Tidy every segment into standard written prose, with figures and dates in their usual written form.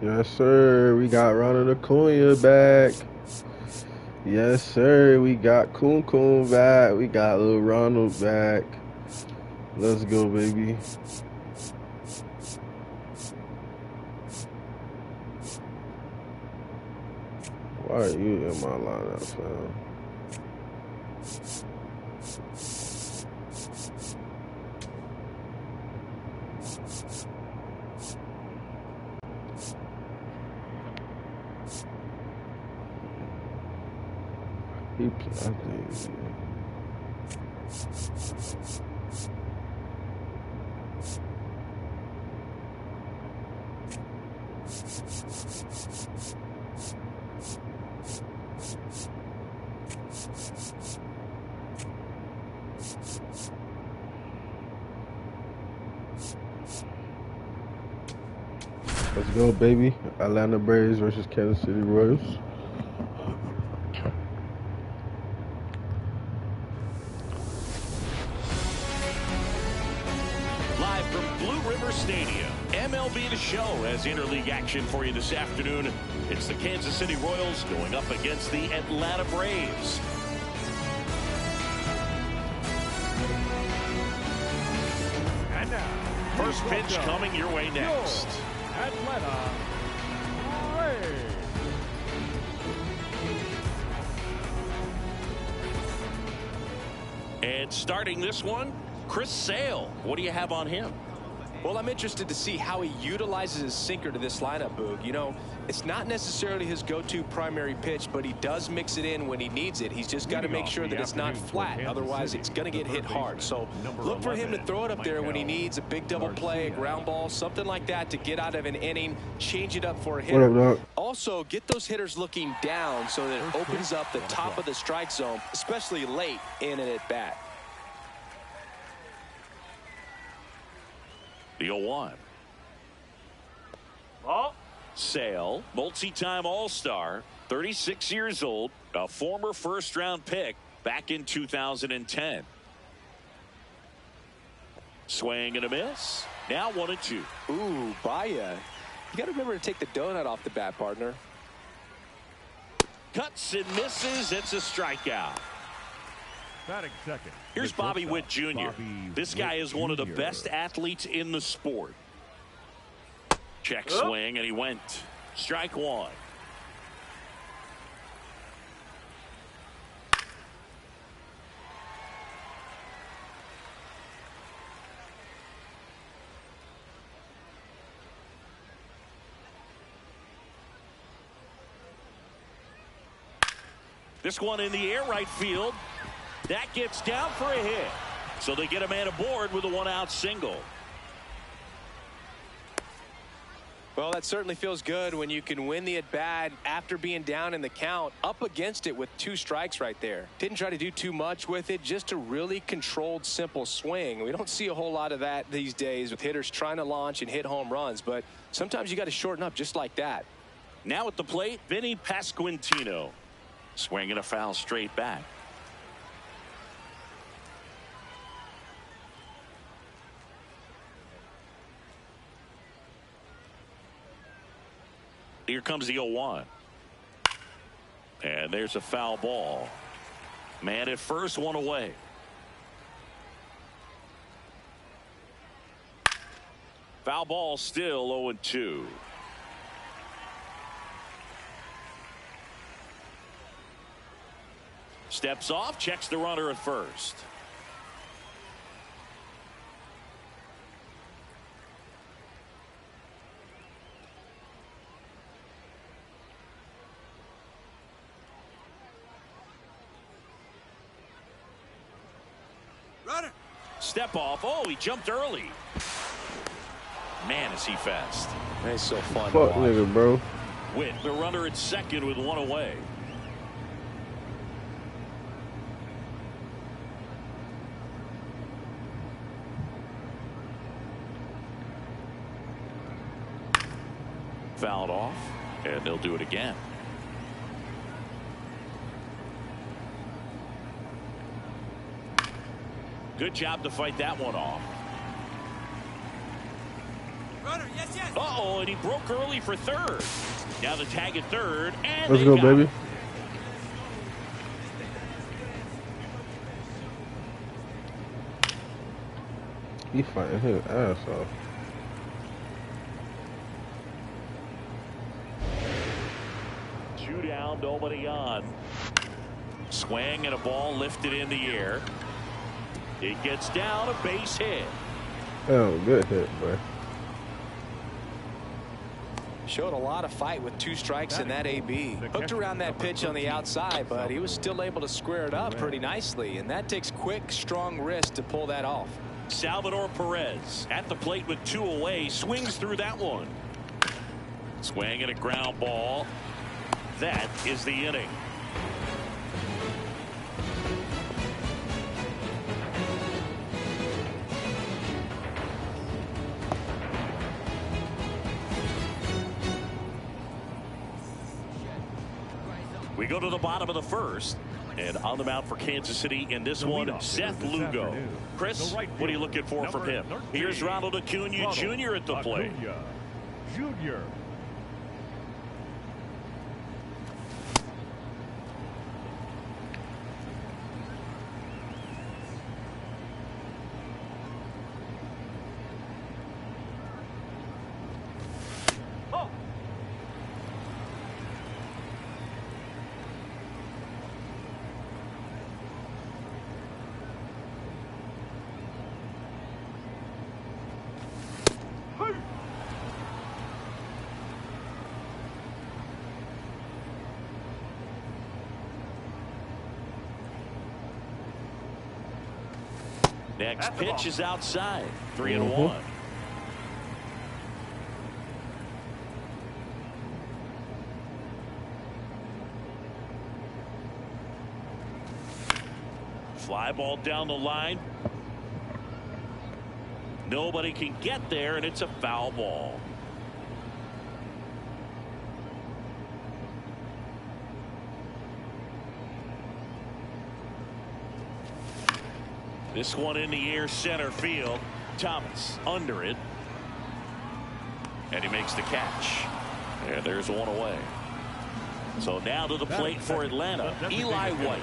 Yes, sir. We got Ronald Acuna back. Yes, sir. We got Kun Kun back. We got Lil Ronald back. Let's go, baby. Why are you in my lineup, fam? I think. Let's go, baby. Atlanta Braves versus Kansas City Royals. Live from Blue River Stadium, MLB The Show has interleague action for you this afternoon. It's the Kansas City Royals going up against the Atlanta Braves. And now, first pitch coming your way next. Atlanta Braves. And starting this one, Chris Sale. What do you have on him? Well, I'm interested to see how he utilizes his sinker to this lineup, Boog. You know, it's not necessarily his go-to primary pitch, but he does mix it in when he needs it. He's just got to make sure that it's not flat. Otherwise, it's going to get hit hard. So look for him to throw it up there when he needs a big double play, a ground ball, something like that to get out of an inning, change it up for a hitter. Also, get those hitters looking down so that it opens up the top of the strike zone, especially late in an at-bat. The 0-1. Sale, multi-time All-Star, 36 years old, a former first-round pick back in 2010. Swing and a miss. Now 1-2. Ooh, Baya. You got to remember to take the donut off the bat, partner. Cuts and misses. It's a strikeout. Batting second. Here's Bobby Witt Jr. This guy is one of the best athletes in the sport. Check swing, and he went. Strike one. This one in the air, right field. That gets down for a hit. So they get a man aboard with a one-out single. Well, that certainly feels good when you can win the at-bat after being down in the count, up against it with 2 strikes right there. Didn't try to do too much with it, just a really controlled, simple swing. We don't see a whole lot of that these days with hitters trying to launch and hit home runs, but sometimes you got to shorten up just like that. Now at the plate, Vinny Pasquantino. Swinging a foul straight back. Here comes the 0-1. And there's a foul ball. Man at first, one away. Foul ball, still 0-2. Steps off, checks the runner at first. Runner. Step off. Oh, he jumped early. Man, is he fast. He's so fun Fuck to watch. nigga, bro. Witt, the runner at second with one away. Fouled off, and they'll do it again. Good job to fight that one off. Runner, yes, yes. Uh-oh, and he broke early for third. Now the tag at third, and Let's they go, got baby. it. He fighting his ass off. Two down, nobody on. Swing and a ball lifted in the air. It gets down, a base hit. Oh, good hit, boy. Showed a lot of fight with 2 strikes in that AB. Hooked around that pitch on the outside, but he was still able to square it up pretty nicely, and that takes quick, strong wrist to pull that off. Salvador Perez at the plate with 2 away, swings through that one. Swing and a ground ball. That is the inning. We go to the bottom of the first, and on the mound for Kansas City in this one, Seth Lugo. Chris, what are you looking for from him? Here's Ronald Acuna Jr. at the plate. Jr. Next pitch is outside. 3-1. Fly ball down the line. Nobody can get there, and it's a foul ball. This one in the air, center field. Thomas under it. And he makes the catch. And there's one away. So now to the plate for Atlanta, Eli White.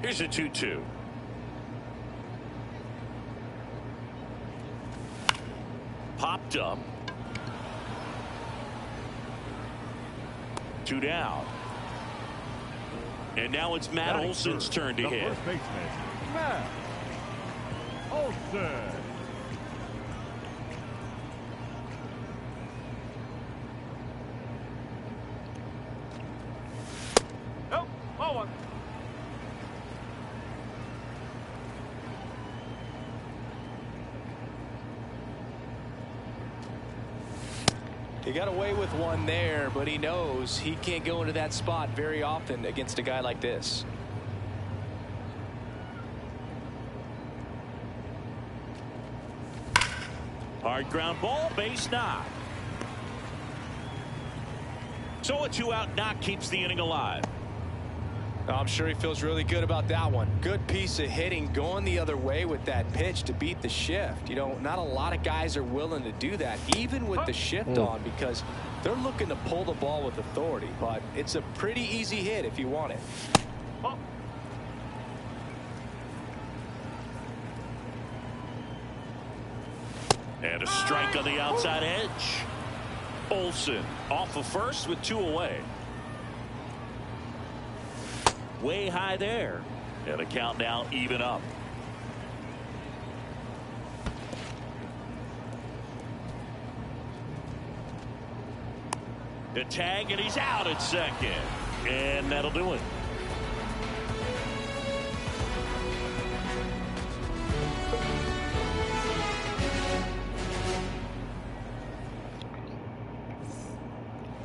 Here's a 2-2. Popped up. 2 down. And now it's Matt Olson's turn to hit. First baseman, Matt Olson. Nope, ball one. He got away with one there, but he knows he can't go into that spot very often against a guy like this. Hard ground ball, base knock. So a 2-out knock keeps the inning alive. I'm sure he feels really good about that one. Good piece of hitting going the other way with that pitch to beat the shift. You know, not a lot of guys are willing to do that, even with the shift on, because they're looking to pull the ball with authority. But it's a pretty easy hit if you want it. And a strike on the outside edge. Olsen off of first with 2 away. Way high there. And the count now even up. The tag, and he's out at second. And that'll do it.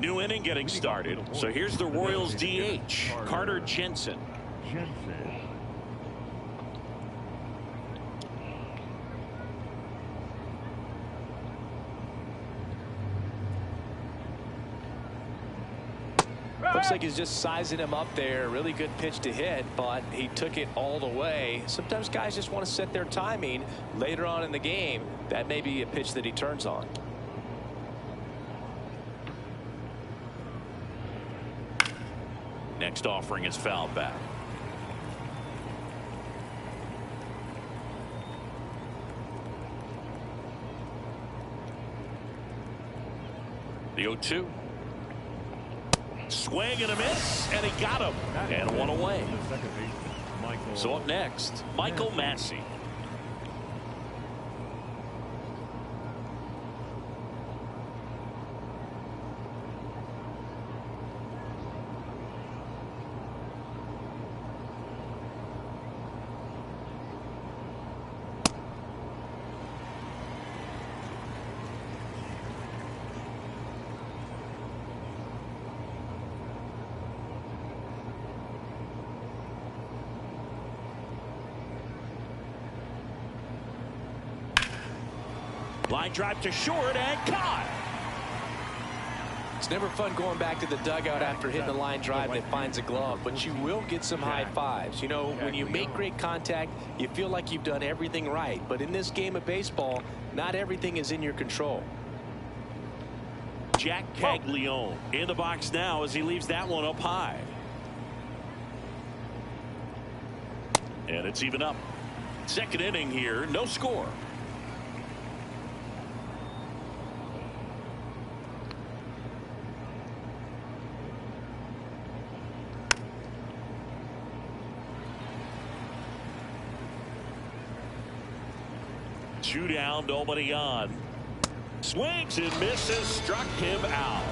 New inning getting started. So here's the Royals DH, Carter Jensen. Looks like he's just sizing him up there. Really good pitch to hit, but he took it all the way. Sometimes guys just want to set their timing later on in the game. That may be a pitch that he turns on. Next offering is fouled back. The 0-2. Swing and a miss, and he got him. And 1 away. So up next, Michael Massey. Line drive to short and caught. It's never fun going back to the dugout after hitting a line drive that finds a glove, but you will get some high fives. You know, when you make great contact, you feel like you've done everything right. But in this game of baseball, not everything is in your control. Jack Caglione in the box now as he leaves that one up high. And it's even up. Second inning here, no score. Two down, nobody on. Swings and misses, struck him out.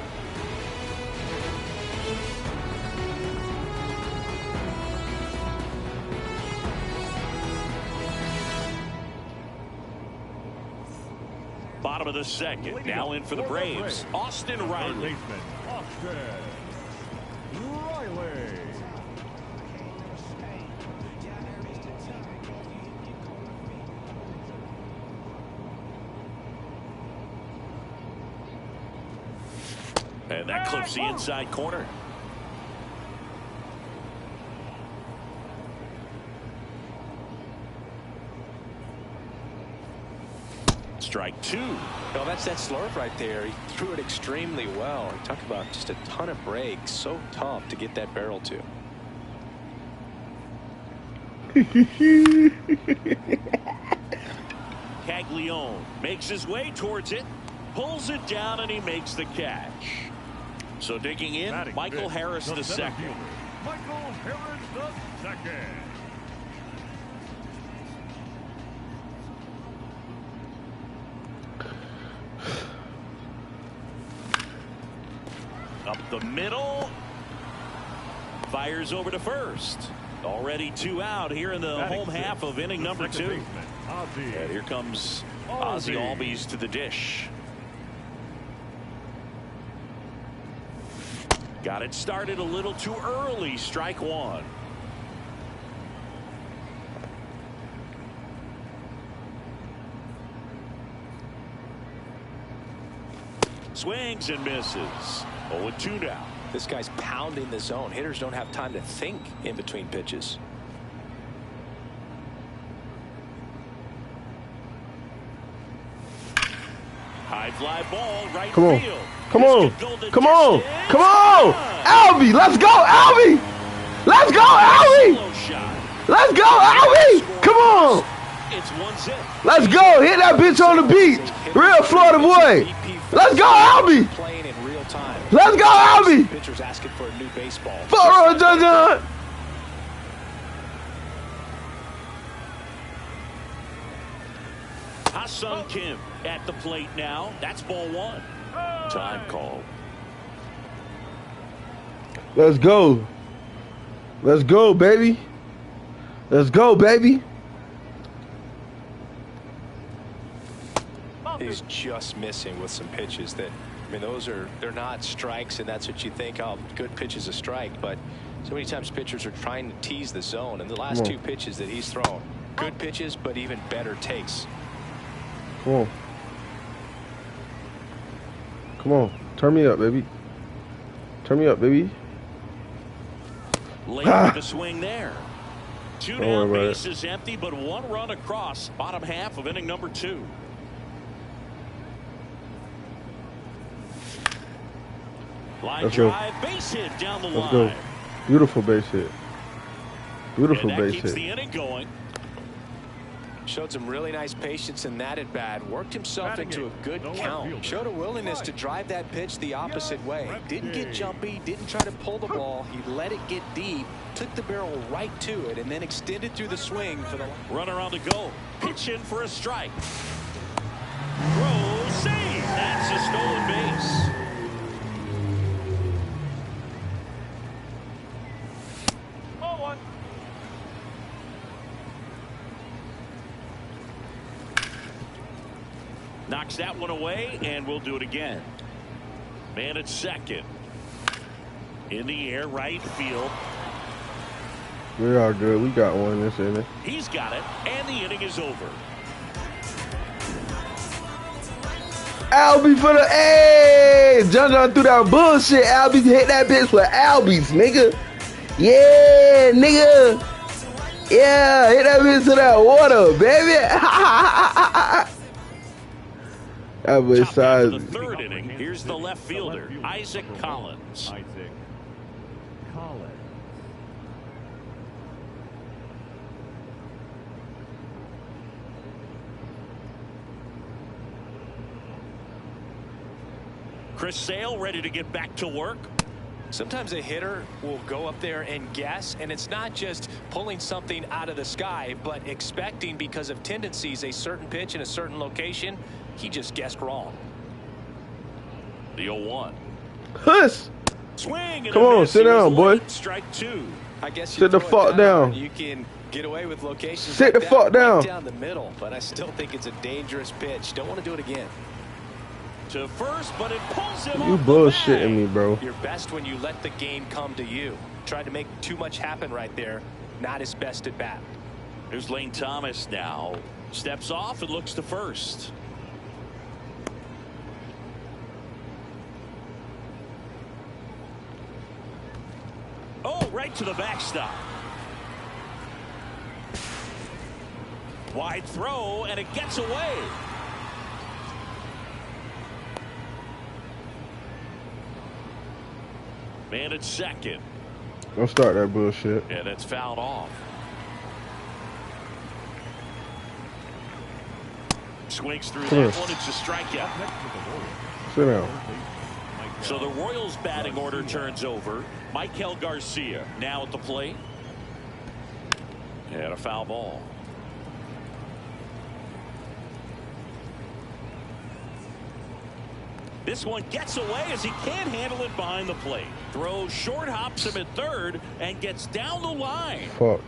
Bottom of the second, now in for the Braves, Austin Riley. Austin Riley. And that clips the inside corner. Strike 2. No, that's that slurve right there. He threw it extremely well. He talked about just a ton of breaks. So tough to get that barrel to. Caglione makes his way towards it, pulls it down, and he makes the catch. So digging in, Michael Harris the second. Michael Harris the second. Up the middle. Fires over to first. Already 2 out here in the home half of inning number 2. And here comes Ozzie Albies to the dish. Got it started a little too early. Strike 1. Swings and misses. 0-2 now. This guy's pounding the zone. Hitters don't have time to think in between pitches. High fly ball, right Come on. field. Come on. Come on. Come on. Albie, let's go, Albie. Let's go, Albie. Let's go, Albie. Come on. It's 1-zip. Let's go. Hit that bitch on the beach. Real Florida boy. Let's go, Albie. Playing in real time. Let's go, Albie. Pitcher's asking for a new baseball. For John. Ha-Sung Kim at the plate now. That's ball 1. Time call. Let's go. Let's go, baby. Let's go, baby. He's just missing with some pitches that, I mean, they're not strikes, and that's what you think, oh, good pitch is a strike, but so many times pitchers are trying to tease the zone, and the last 2 pitches that he's thrown, good pitches, but even better takes. Come on. Come on. Turn me up, baby. Turn me up, baby. Late with the swing there. 2 down, base is empty, but 1 run across. Bottom half of inning number 2. Line drive, base hit down the line. Let's go. Beautiful base hit. Beautiful base keeps hit. The inning going. Showed some really nice patience in that at bat. Worked himself into a good count. Showed a willingness to drive that pitch the opposite way. Didn't get jumpy. Didn't try to pull the ball. He let it get deep. Took the barrel right to it and then extended through the swing for the runner on the go. Pitch in for a strike. Throw, save. That's a stolen base. Knocks that one away, and we'll do it again. Man at second. In the air, right field. We are good. We got one in this inning. He's got it, and the inning is over. Albie for the A. John threw that bullshit. Albie hit that bitch for Albies, nigga. Yeah, nigga. Yeah, hit that bitch to that water, baby. That was size. The 3rd inning. Here's the left fielder, Isaac Collins. Chris Sale ready to get back to work. Sometimes a hitter will go up there and guess, and it's not just pulling something out of the sky, but expecting because of tendencies a certain pitch in a certain location. He just guessed wrong. The 0-1. Huss. Swing. Come on, sit down, boy. Strike 2. I guess sit the fuck down. You can get away with locations. Sit like the fuck down. Right down the middle, but I still think it's a dangerous pitch. Don't want to do it again. To first, but it pulls him. You bullshitting me, bro. You're best when you let the game come to you. Tried to make too much happen right there. Not his best at bat. Here's Lane Thomas now. Steps off and looks to first. Oh, right to the backstop. Wide throw, and it gets away. Man at second. Don't start that bullshit. Yeah, that's fouled off. Swings through that one. It's a strikeout. Sit down. So the Royals batting order turns over. Michael Garcia now at the plate. And a foul ball. This one gets away as he can't handle it behind the plate. Throws short, hops him at third, and gets down the line. Fuck.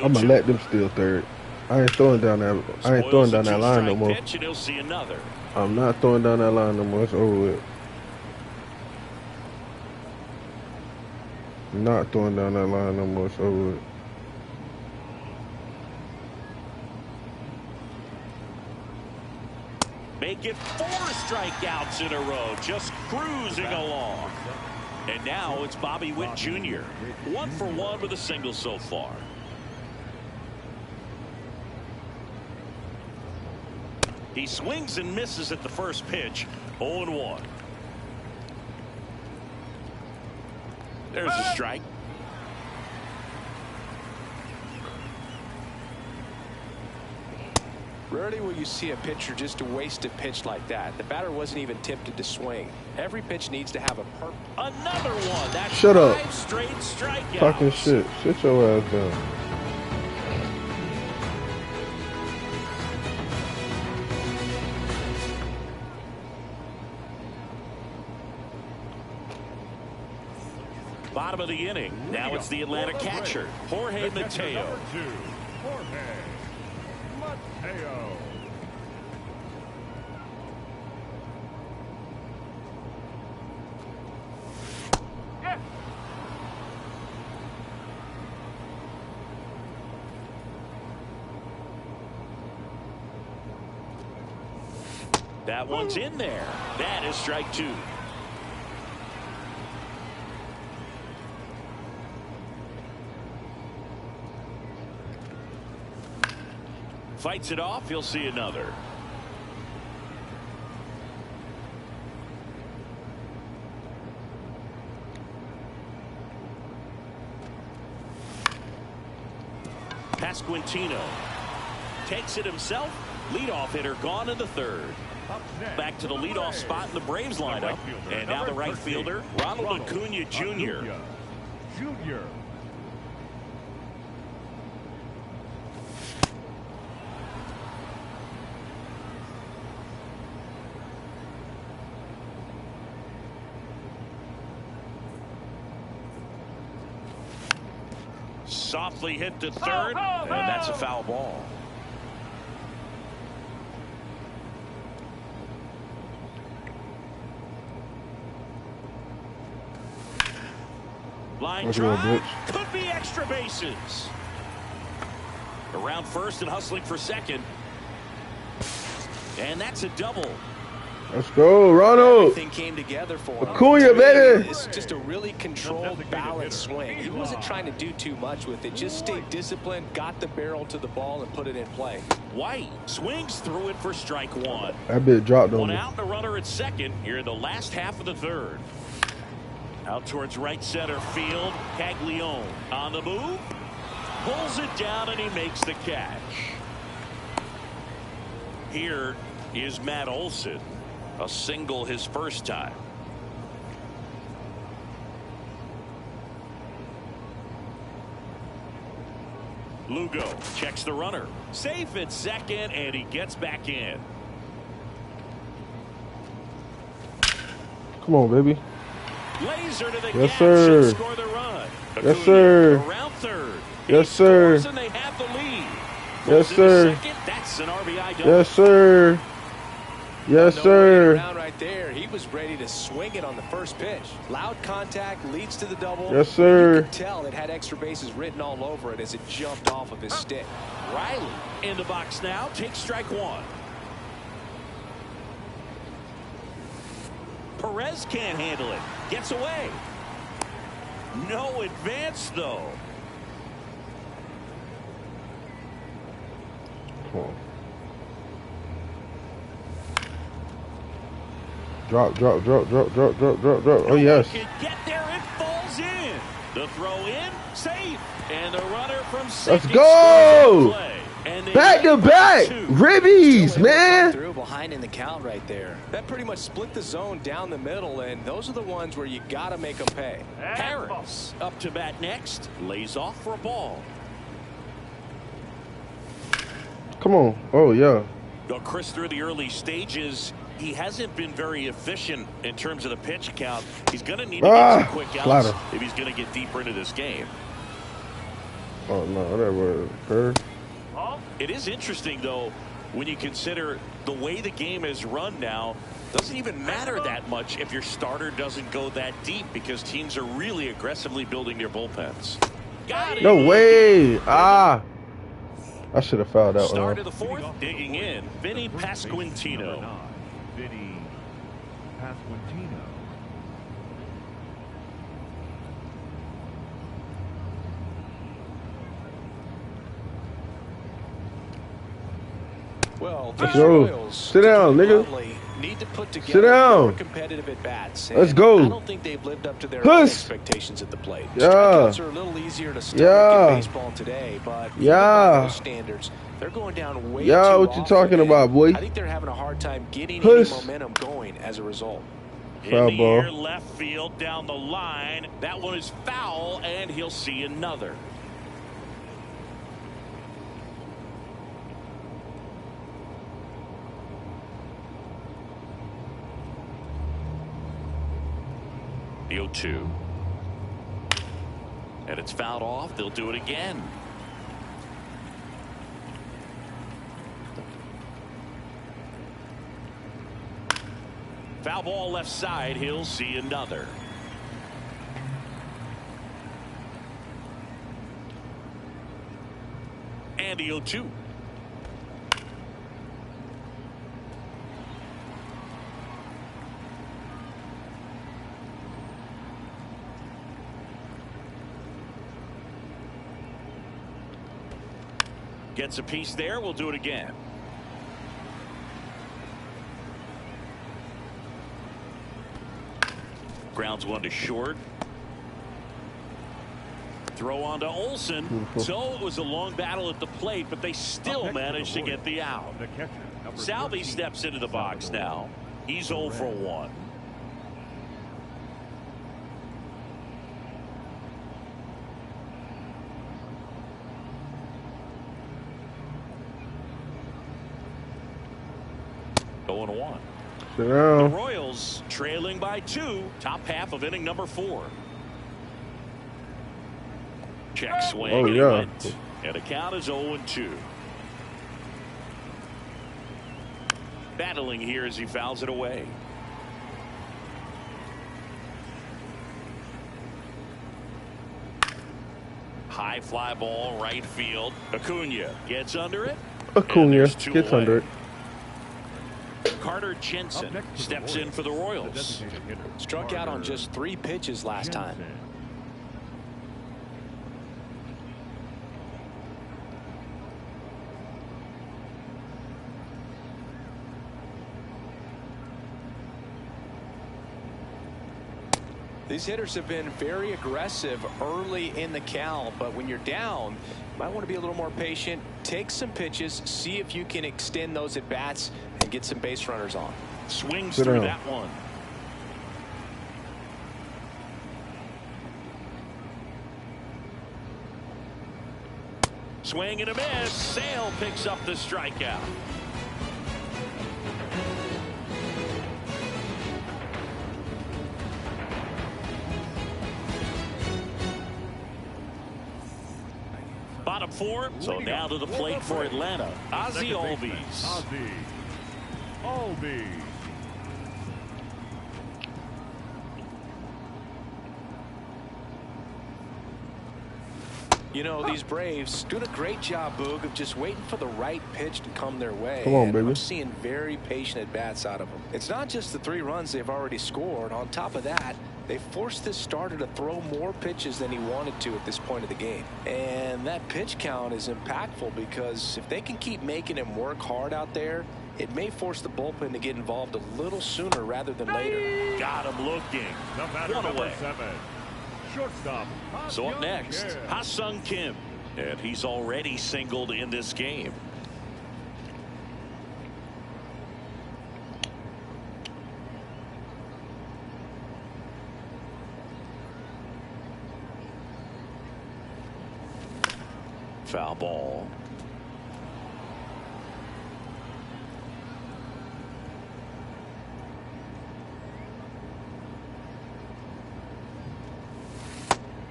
I'm gonna let them steal third. I ain't throwing down that. I ain't throwing down that line no more. Pitch and he'll see another. I'm not throwing down that line no more. It's over with. I'm not throwing down that line no more. It's over with. might get 4 strikeouts in a row, just cruising along. And now it's Bobby Witt Jr. 1 for 1 with a single so far. He swings and misses at the first pitch. 0-1. There's a strike. Rarely will you see a pitcher just waste a pitch like that. The batter wasn't even tempted to swing. Every pitch needs to have a purpose. Another one. That's Shut up. 5 straight strikeouts. Talking shit. Sit your ass down. Bottom of the inning. Now it's the Atlanta catcher, Jorge Mateo. Number 2, Jorge Mateo. That one's in there. That is strike 2. Fights it off. He'll see another. Pasquantino takes it himself. Leadoff hitter gone in the 3rd. Back to the leadoff spot in the Braves lineup. And now the right fielder, Ronald Acuna Jr. Softly hit to 3rd, and that's a foul ball. Line drive, could be extra bases. Around first and hustling for second. And that's a double. Let's go, Ronald. Everything came together for him. Acuna, baby. It's just a really controlled, balanced swing. He wasn't trying to do too much with it. Just stayed disciplined, got the barrel to the ball, and put it in play. White swings through it for strike 1. That bit dropped on One me. out and a runner at second here in the last half of the 3rd. Out towards right center field. Caglione on the move. Pulls it down and he makes the catch. Here is Matt Olson. A single his first time. Lugo checks the runner. Safe at second, and he gets back in. Come on, baby. Laser to the Yes, catch sir. and score the run. Yes, sir. Around 3rd. Yes, sir. And they have the lead. Yes, Goes into sir. second. That's an RBI double. Yes, sir. Yes, No sir. waiting around right there. He was ready to swing it on the first pitch. Loud contact leads to the double. Yes, sir. You could tell it had extra bases written all over it as it jumped off of his stick. Riley in the box now. Takes strike 1. Perez can't handle it. Gets away. No advance, though. Come on. Drop, drop, drop, drop, drop, drop, drop, drop. Oh, yes. Can get there. It falls in. The throw in. Safe. And the runner from second. Let's go. Back to back. Two. Ribbies, man. Through behind in the count right there. That pretty much split the zone down the middle, and those are the ones where you got to make them pay. Harris up to bat next. Lays off for a ball. Come on. Oh, yeah. Well, Chris, through the early stages, he hasn't been very efficient in terms of the pitch count. He's going to need to get some quick outs slider. if he's going to get deeper into this game. Oh, no. That was curve. It is interesting, though, when you consider the way the game is run now. Doesn't even matter that much if your starter doesn't go that deep because teams are really aggressively building their bullpens. Got it. No way. I should have fouled that Start one. of the 4th, digging in, Vinny Pasquantino. Vinny Pasquantino. Well, Let's these go. Royals, Sit down, nigga. need to put Sit together down. more competitive at bats. Let's go. I don't think they've lived up to their own Push. expectations at the plate. Yeah. Strikeouts are a little easier to stomach Yeah. in baseball today, but even Yeah. by those standards, they're going down way Yeah, too what you often, talking and about, boy? I think they're having a hard time getting Push. any momentum going as a result. In Foul the ball. air, left field, down the line. That one is foul, and he'll see another. The 0-2. And it's fouled off. They'll do it again. Foul ball left side. He'll see another. And the 0-2. Gets a piece there. We'll do it again. Grounds one to short. Throw on to Olsen. Beautiful. So it was a long battle at the plate, but they still managed to get the out. The catcher, number Salvi 13, steps into the box now. He's 0 for 1. Going 1. Sit The down. Royals trailing by 2. Top half of inning number 4. Check swing. Oh, and he yeah. went. And the count is 0-2. Battling here as he fouls it away. High fly ball right field. Acuna gets under it. And Acuna there's 2 gets away. under it. Carter Jensen Up next for the steps in Royals, for the the Royals. designated hitter, Struck out on Carter just 3 pitches last time. Jensen. These hitters have been very aggressive early in the count, but when you're down, you might want to be a little more patient. Take some pitches, see if you can extend those at bats and get some base runners on. Swings Sit through down. that one. Swing and a miss. Sale picks up the strikeout. Bottom 4. So Leading now up, to the plate for Atlanta. Ozzie Second baseman, Albies. Ozzie Albies. You know, these Braves doing a great job, Boog, of just waiting for the right pitch to come their way. Come on, And baby. I'm seeing very patient at bats out of them. It's not just the 3 runs they've already scored. On top of that, they forced this starter to throw more pitches than he wanted to at this point of the game. And that pitch count is impactful because if they can keep making him work hard out there, it may force the bullpen to get involved a little sooner rather than later. Got him looking. The batter, One number away. 7. Shortstop. So up Ha-Seong next, Kim. Ha-Seong Kim. And he's already singled in this game. Foul ball.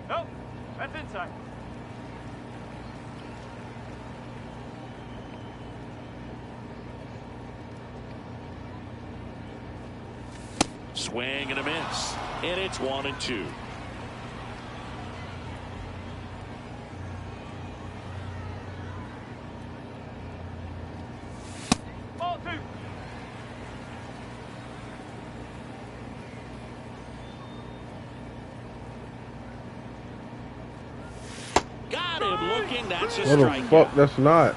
Nope, that's inside. Swing and a miss. And it's 1-2. Ball 2. got him looking. That's a What the strikeout. fuck? That's not.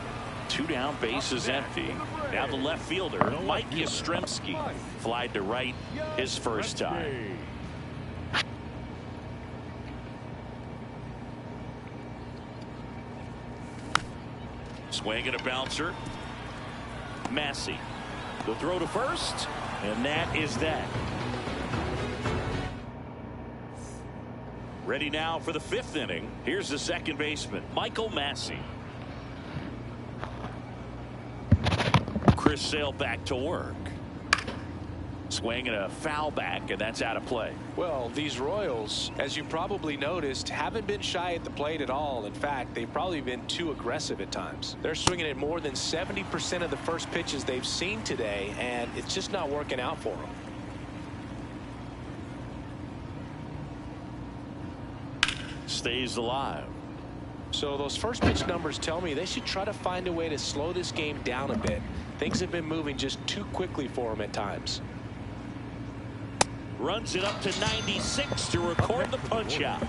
2 down, bases empty. Now the left fielder, Mike Yastrzemski, flied to right his first time. Swing and a bouncer. Massey. The throw to first, and that is that. Ready now for the 5th inning. Here's the second baseman, Michael Massey. Chris Sale back to work. Swing and a foul back, and that's out of play. Well, these Royals, as you probably noticed, haven't been shy at the plate at all. In fact, they've probably been too aggressive at times. They're swinging at more than 70% of the first pitches they've seen today, and it's just not working out for them. Stays alive. So those first pitch numbers tell me they should try to find a way to slow this game down a bit. Things have been moving just too quickly for them at times. Runs it up to 96 to record the punch out.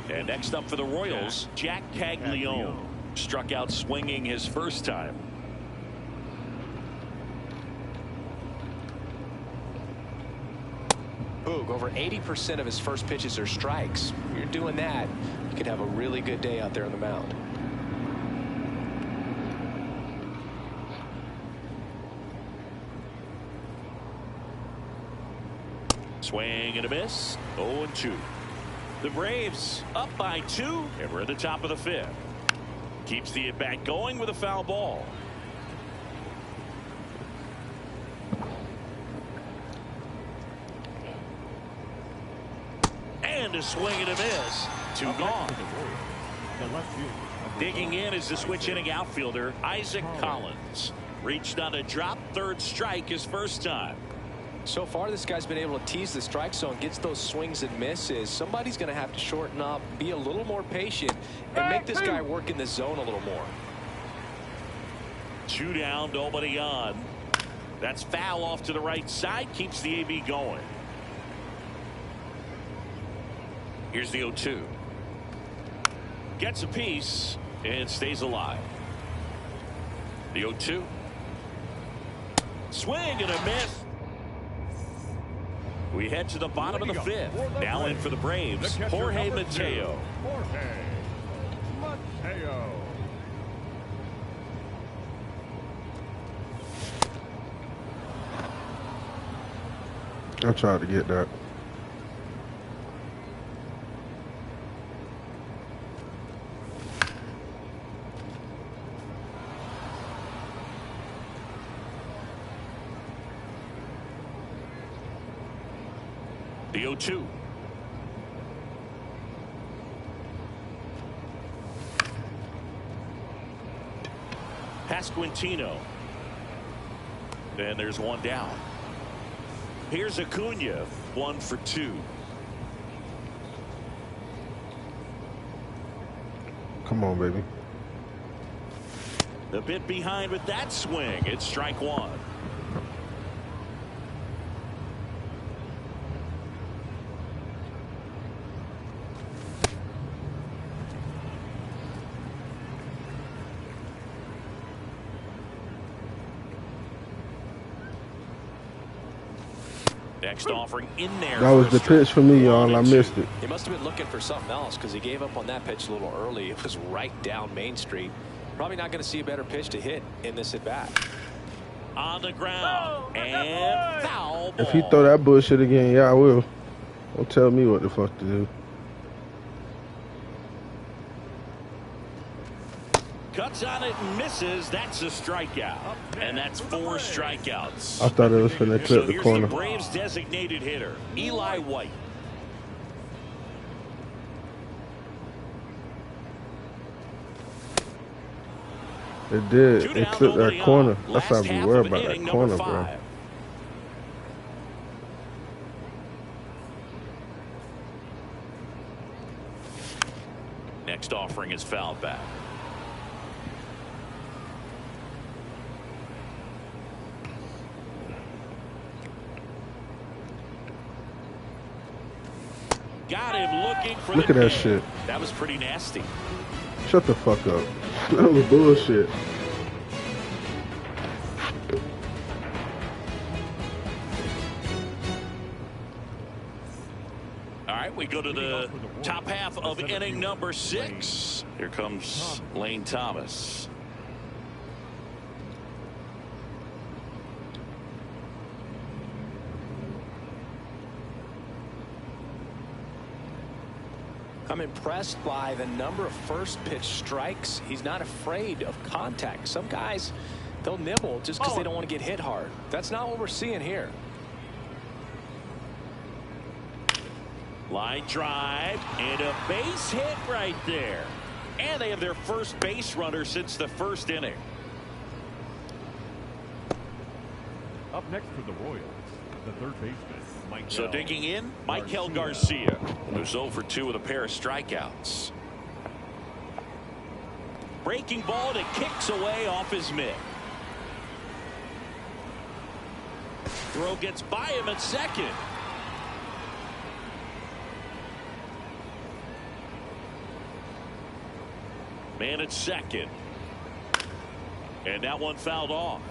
And next up for the Royals, Jack Caglione. Struck out swinging his first time. Boog, over 80% of his first pitches are strikes. If you're doing that, you could have a really good day out there on the mound. Swing and a miss. 0-2. The Braves up by 2, and we're at the top of the 5th. Keeps the at-bat going with a foul ball. And a swing and a miss. 2 gone. Digging in is the switch inning outfielder, Isaac Collins. Reached on a drop, 3rd strike his first time. So far, this guy's been able to tease the strike zone, gets those swings and misses. Somebody's going to have to shorten up, be a little more patient, and make this guy work in the zone a little more. 2 down, nobody on. That's foul off to the right side, keeps the AB going. Here's the 0-2. Gets a piece and stays alive. The 0-2. Swing and a miss. We head to the bottom of the 5th. Now in for the Braves, Jorge Mateo. I tried to get that. The 0-2. Pasquantino. And there's 1 down. Here's Acuna, 1 for 2. Come on, baby. A bit behind with that swing. It's strike 1. Next offering in there. That was the pitch for me, y'all. I missed it. He must have been looking for something else because he gave up on that pitch a little early. It was right down Main Street. Probably not going to see a better pitch to hit in this at bat. On the ground and foul ball. If he throw that bullshit again, yeah, I will. Don't tell me what the fuck to do. Cuts on it and misses. That's a strikeout. And that's 4 strikeouts. I thought it was finna clip the Here's corner. the Braves designated hitter, Eli White. It did. 2 It down, clipped that nobody corner. on. That's why I Last be half worried of about inning that number corner, bro. 5. Next offering is fouled back. got him looking for Look the at that pin. shit. That was pretty nasty. Shut the fuck up. That was bullshit. All right, we go to the top half of inning number 6. Here comes Lane Thomas. I'm impressed by the number of first pitch strikes. He's not afraid of contact. Some guys, they'll nibble just because they don't want to get hit hard. That's not what we're seeing here. Line drive and a base hit right there. And they have their first base runner since the first inning. Up next for the Royals, the third baseman, Mike. So digging in, Michael Garcia, who's 0 for 2 with a pair of strikeouts. Breaking ball and it kicks away off his mitt. Throw gets by him at second. Man at second. And that one fouled off.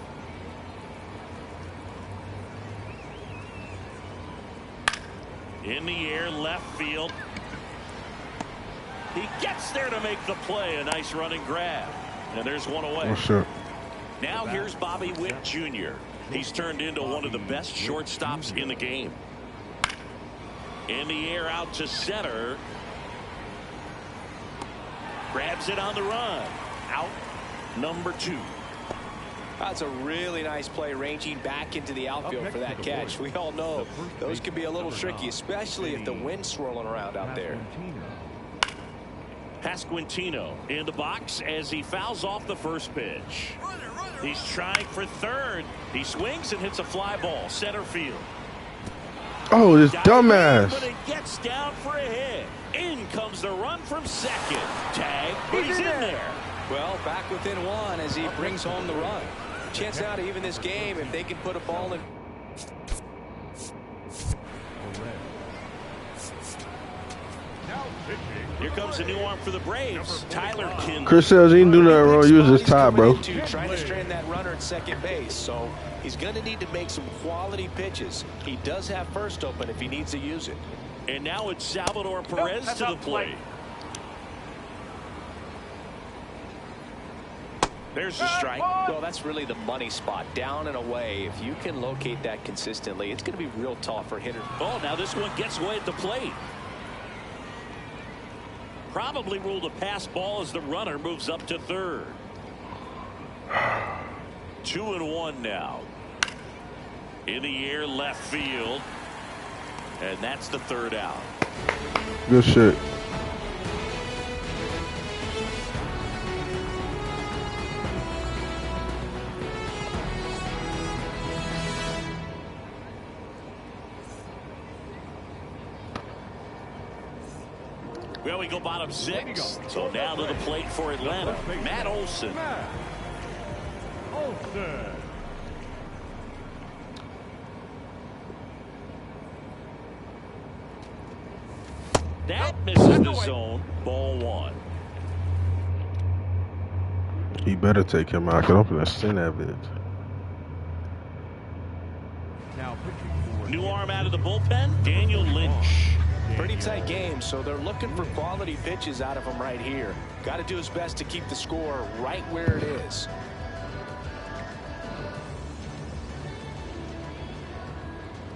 In the air, left field. He gets there to make the play. A nice running grab. And there's one away. Oh, sure. Now here's Bobby Witt Jr. He's turned into one of the best shortstops in the game. In the air, out to center. Grabs it on the run. Out number 2. That's a really nice play, ranging back into the outfield for that catch. We all know those can be a little tricky, especially if the wind's swirling around out there. Pasquantino in the box as he fouls off the first pitch. He's trying for third. He swings and hits a fly ball, center field. Oh, this dumbass. But it gets down for a hit. In comes the run from second. Tag, but he's in there. Well, back within 1 as he brings home the run. Chance now to even this game if they can put a ball in. Here comes a new arm for the Braves. Tyler Kin. Chris says he didn't do nothing wrong. Use his tie, bro. Trying to strand that runner at second base, so he's going to need to make some quality pitches. He does have first open if he needs to use it. And now it's Salvador Perez to the plate. There's the strike. Well, that's really the money spot, down and away. If you can locate that consistently, it's going to be real tough for hitters. Oh, now this one gets away at the plate. Probably ruled a pass ball as the runner moves up to third. 2-1 now. In the air, left field. And that's the third out. Good shit. Well, we go bottom 6. So now to the plate for Atlanta, Matt Olson. That misses the zone. Ball 1. He better take him out. Cause I'm gonna send that bitch. New arm out of the bullpen, Daniel Lynch. Pretty tight game, so they're looking for quality pitches out of him right here. Got to do his best to keep the score right where it is.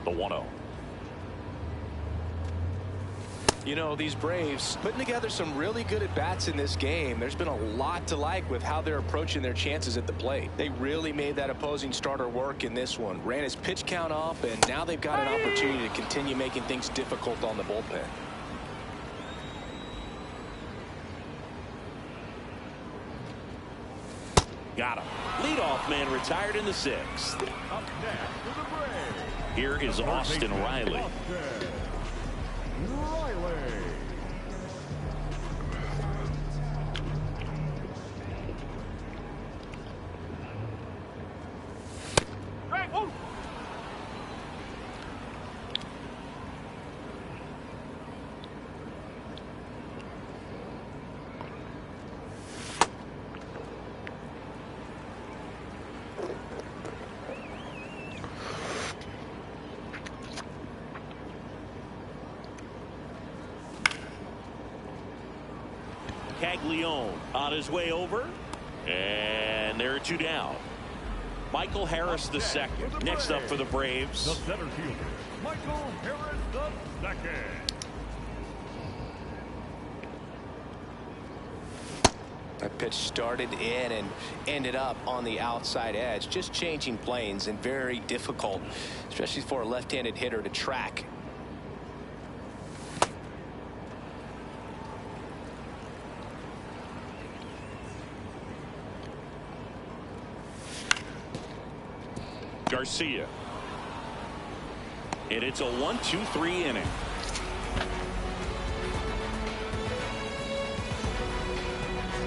The 1-0. You know, these Braves putting together some really good at-bats in this game. There's been a lot to like with how they're approaching their chances at the plate. They really made that opposing starter work in this one. Ran his pitch count up, and now they've got an opportunity to continue making things difficult on the bullpen. Got him. Leadoff man retired in the 6th. Here is Austin Riley. Caglione on his way over. And there are 2 down. Michael Harris the second. Next up for the Braves. The center fielder, Michael Harris the second. That pitch started in and ended up on the outside edge. Just changing planes and very difficult, especially for a left-handed hitter to track. Garcia. And it's a 1-2-3 inning.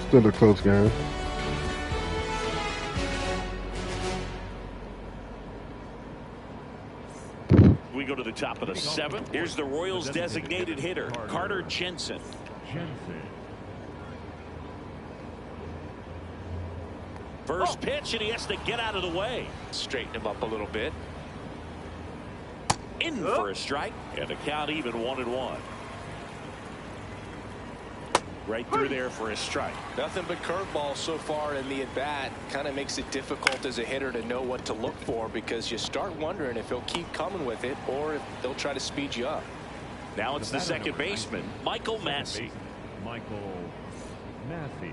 Still a close game. We go to the top of the 7th. Here's the Royals designated hitter, Carter Jensen. First pitch, and he has to get out of the way. Straighten him up a little bit. In for a strike, and the count even 1-1. Right through there for a strike. Nothing but curveballs so far in the at-bat. Kind of makes it difficult as a hitter to know what to look for, because you start wondering if he'll keep coming with it or if they'll try to speed you up. Now it's the second baseman, Michael Massey. Michael Massey.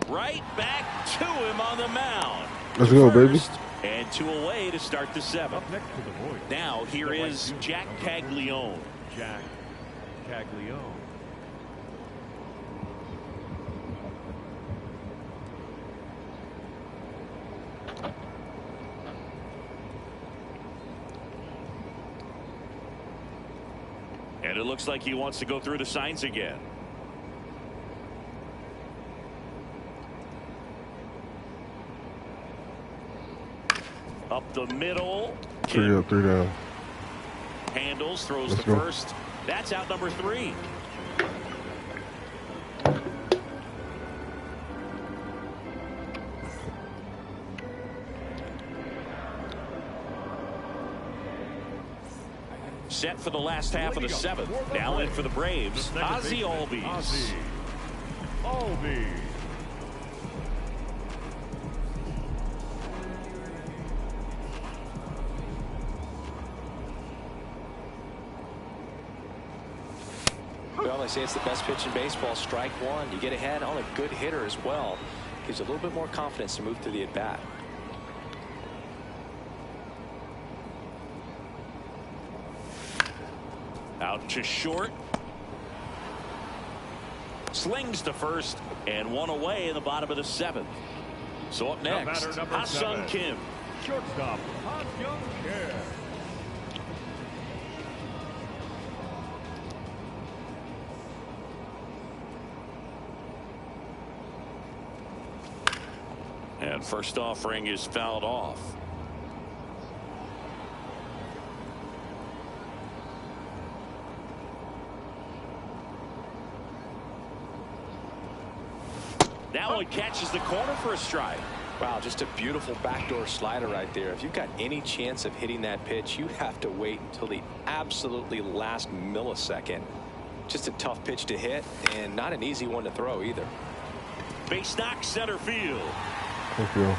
Right back to him on the mound. Let's go, baby. And 2 away to start the 7th. Up next to the Royals. Now here is Jack Caglione. Jack Caglione. And it looks like he wants to go through the signs again. Up the middle. 3 up, 3 down. Handles, throws Let's to go. first. That's out number 3. Set for the last half of the 7th. Now in for the Braves, Ozzie Albies. Albies. Well, they say it's the best pitch in baseball. Strike one. You get ahead on a good hitter as well. Gives you a little bit more confidence to move through the at-bat. Out to short. Slings to first, and 1 away in the bottom of the 7th. So up next, Ha-Sung Kim. Shortstop, Ha-Sung Kim. And first offering is fouled off. That one catches the corner for a strike. Wow, just a beautiful backdoor slider right there. If you've got any chance of hitting that pitch, you have to wait until the absolutely last millisecond. Just a tough pitch to hit, and not an easy one to throw either. Base knock center field. Thank you.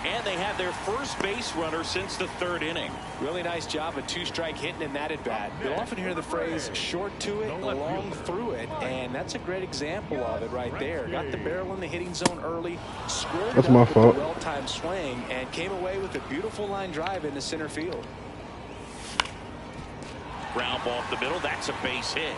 And they have their first base runner since the 3rd inning. Really nice job of 2-strike hitting in that at bat. You'll often hear the phrase short to it, long through it, and that's a great example of it right there. Got the barrel in the hitting zone early, squared That's it my up with fault. a well-timed swing, and came away with a beautiful line drive into center field. Ground ball up the middle. That's a base hit.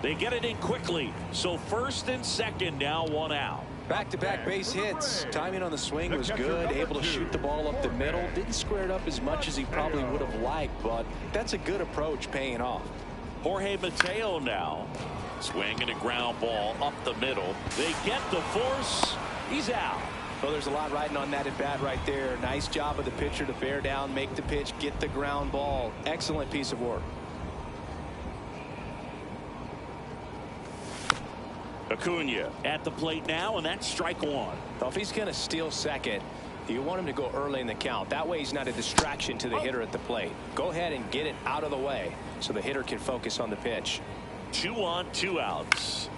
They get it in quickly. So first and second, now 1 out. Back-to-back base hits. Timing on the swing was good. Able to shoot the ball up the middle. Didn't square it up as much as he probably would have liked, but that's a good approach paying off. Jorge Mateo now. Swing and a ground ball up the middle. They get the force. He's out. Well, there's a lot riding on that at bat right there. Nice job of the pitcher to bear down, make the pitch, get the ground ball. Excellent piece of work. Acuna at the plate now, and that's strike one. Well, if he's going to steal second, you want him to go early in the count. That way he's not a distraction to the hitter at the plate. Go ahead and get it out of the way so the hitter can focus on the pitch. 2 on, 2 outs.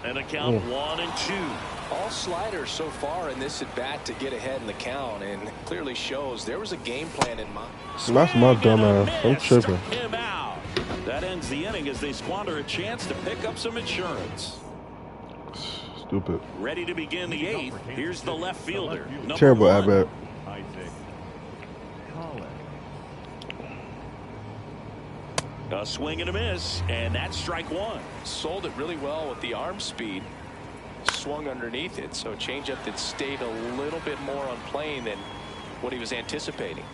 And a count 1-2. All sliders so far in this at bat to get ahead in the count, and clearly shows there was a game plan in mind. That's my dumb ass. I'm tripping. Him out. That ends the inning as they squander a chance to pick up some insurance. Stupid. Ready to begin the 8th. Here's the left fielder. Terrible at bat. A swing and a miss, and that's strike one. Sold it really well with the arm speed. Swung underneath it, so changeup that stayed a little bit more on plane than what he was anticipating.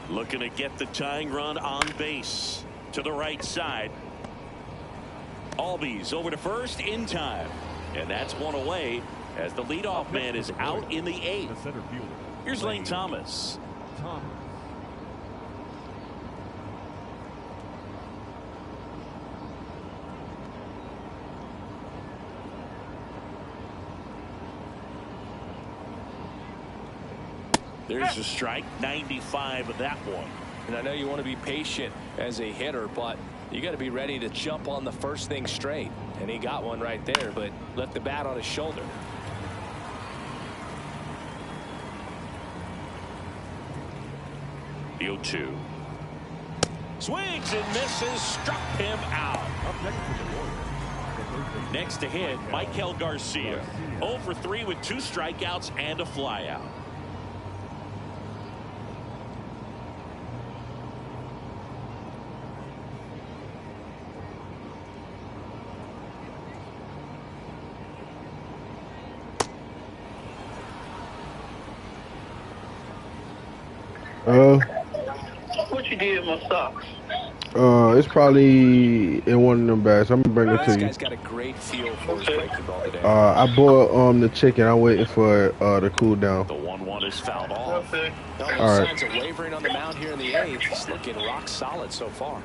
Looking to get the tying run on base to the right side. Albies over to first in time, and that's one away as the leadoff man is out in the 8th. Here's Lane Thomas. There's a strike, 95 of that one. And I know you want to be patient as a hitter, but you got to be ready to jump on the first thing straight. And he got one right there, but left the bat on his shoulder. The 0-2. Swings and misses, struck him out. Next to hit, Michael Garcia. 0 for 3 with 2 strikeouts and a flyout. What you did with my socks? It's probably in one of them bags. I'm gonna bring it to you. This guy's got a great feel for his breaking ball today. I bought the chicken. I'm waiting for to cool down. The 1-1 is fouled off. Okay. No signs of wavering on the mound here in the 8th. He's looking rock solid so far.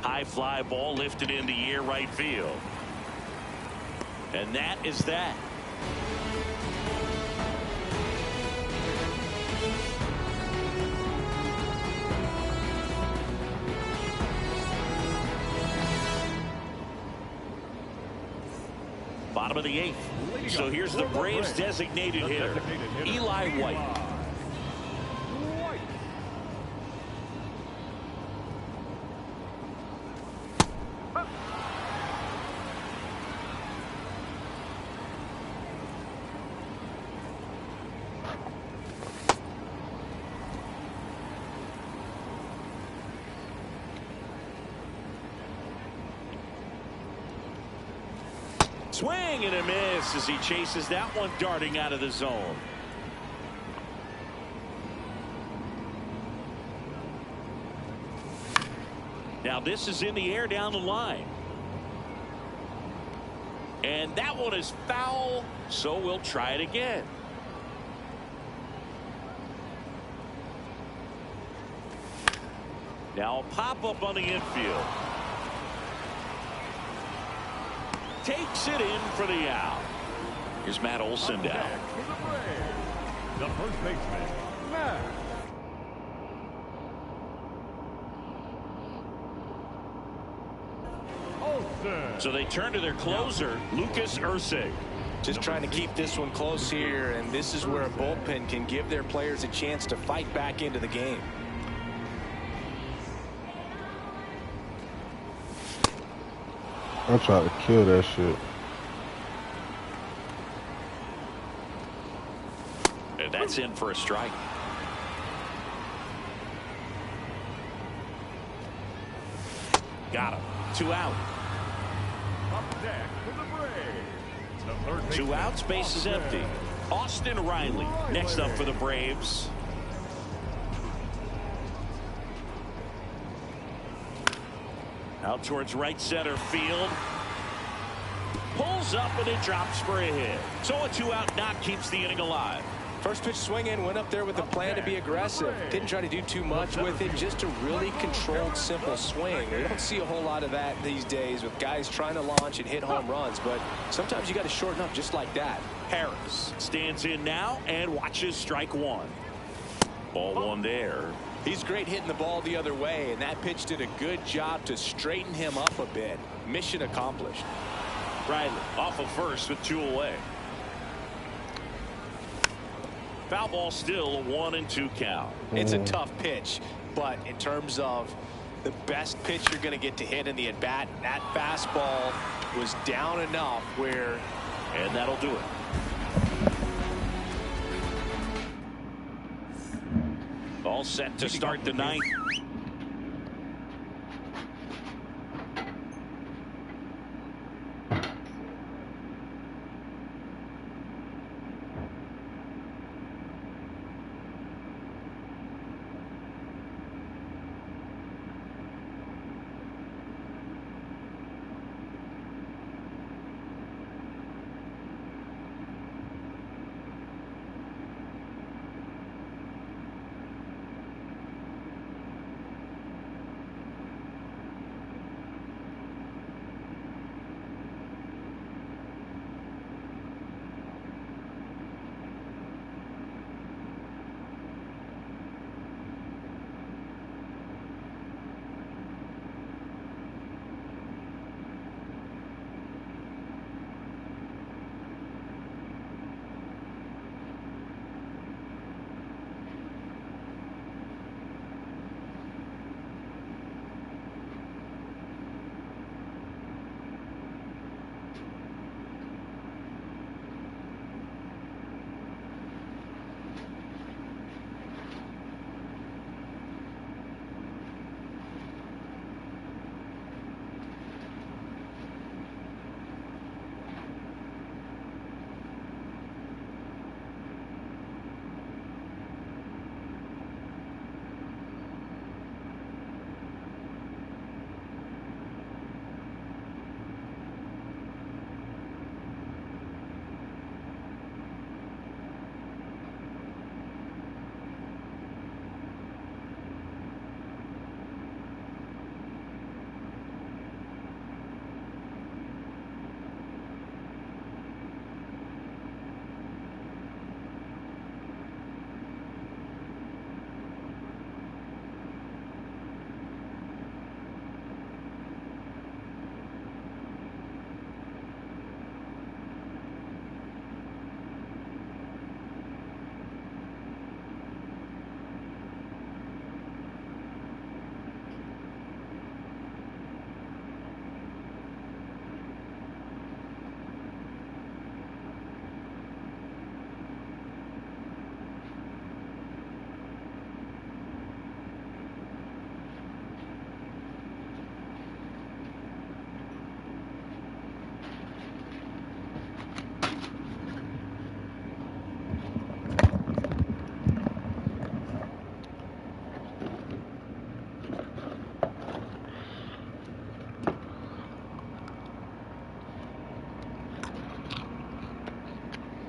High fly ball lifted into the air right field. And that is that. Bottom of the 8th. So here's the Braves designated hitter, Eli White. Swing and a miss as he chases that one darting out of the zone. Now this is in the air down the line. And that one is foul, so we'll try it again. Now a pop-up on the infield. Takes it in for the out. Here's Matt Olson down. The first baseman, Matt. Olson. So they turn to their closer, Lucas Ursig. Just trying to keep this one close here, and this is where a bullpen can give their players a chance to fight back into the game. I'm trying to kill that shit. And that's in for a strike. Got him. 2 out. Up deck for the Braves. The third 2 baseman, outs, base is empty. Austin Riley next up for the Braves. Out towards right center field. Pulls up and it drops for a hit. So a 2-out knock keeps the inning alive. First pitch swinging, went up there with a plan to be aggressive. Didn't try to do too much with it, just a really controlled, simple swing. We don't see a whole lot of that these days with guys trying to launch and hit home runs, but sometimes you got to shorten up just like that. Harris stands in now and watches strike one. Ball one there. He's great hitting the ball the other way, and that pitch did a good job to straighten him up a bit. Mission accomplished. Riley off of first with 2 away. Foul ball, still a 1-2 count. It's a tough pitch, but in terms of the best pitch you're going to get to hit in the at-bat, that fastball was down enough where... And that'll do it. All set to start the 9th.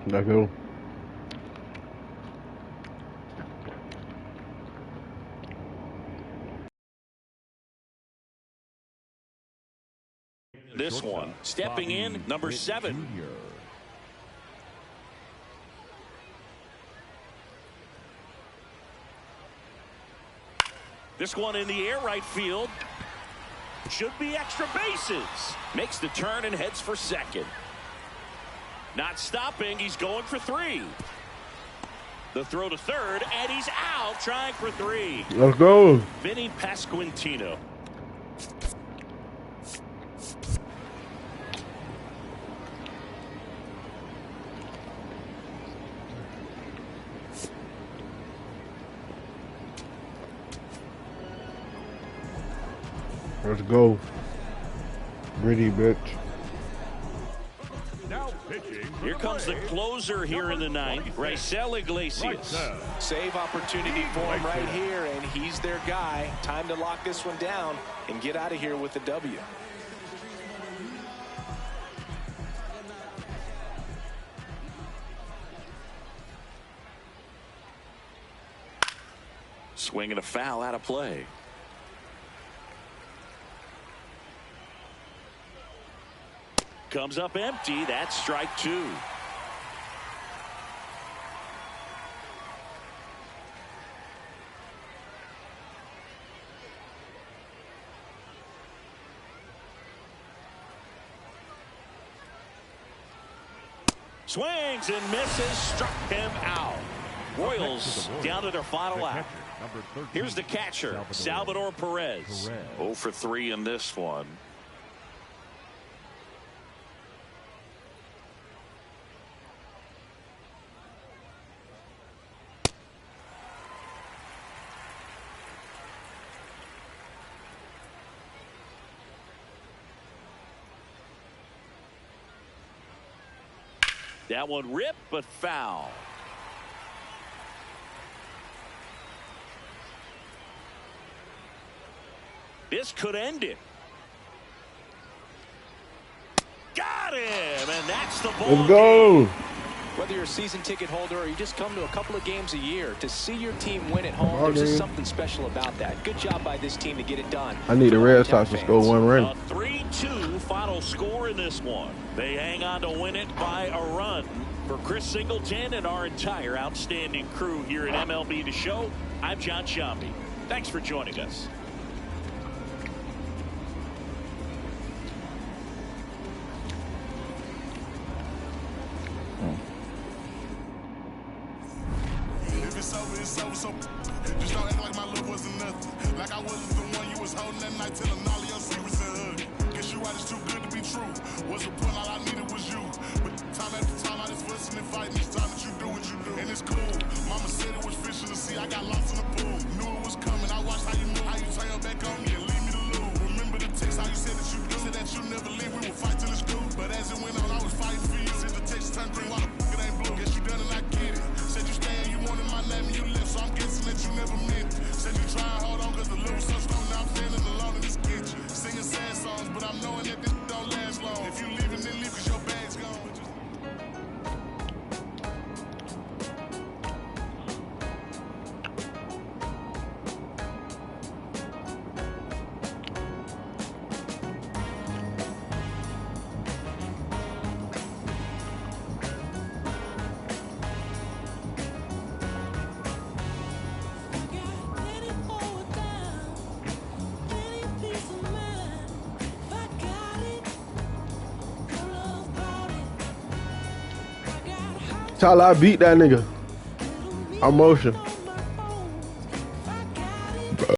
That go. This one stepping in, number 7. This one in the air, right field. Should be extra bases. Makes the turn and heads for second. Not stopping, he's going for 3. The throw to third, and he's out trying for 3. Let's go. Vinny Pasquantino. Let's go. Gritty bitch. Now pitching. Here comes the closer here in the 9th, Raisel Iglesias. Save opportunity for him right here, and he's their guy. Time to lock this one down and get out of here with the W. Swing and a foul out of play. Comes up empty. That's strike 2. Swings and misses. Struck him out. Royals down to their final out. Here's the catcher, Salvador Perez. 0 for 3 in this one. That one ripped, but foul. This could end it. Got him, and that's the ball. Let's go. Whether you're a season ticket holder or you just come to a couple of games a year, to see your team win at home, there's just something special about that. Good job by this team to get it done. I need the Red Sox to score 1 run. A 3-2 final score in this one. They hang on to win it by a run. For Chris Singleton and our entire outstanding crew here at MLB The Show, I'm John Shambi. Thanks for joining us. It's over, so just don't act like my love wasn't nothing. Like I wasn't the one you was holding that night, telling all of your secrets and hug. Guess you right, it's too good to be true. What's the point? All I needed was you. But time after time, I just fussing and fighting each time that you do what you do. And it's cool. Mama said it was fish in the sea. I got lost in the pool. Knew it was coming. I watched how you move, how you turn your back on me and leave me to lose. Remember the text, how you said that you do. Said that you never leave. We would fight till it's through. But as it went on, I was fighting for you. Since the text turned green, why the it ain't blue? Guess you done and I get it. Said you stay and you wanted my name and you left, so I'm guessing that you never meant it. Said you try and hold on cause the love was so strong. Now I'm standing alone in this kitchen, singing sad songs, but I'm knowing that this don't last long. If you leaving, then leave cause your bag's gone. Tyler, I beat that nigga. I'm motion.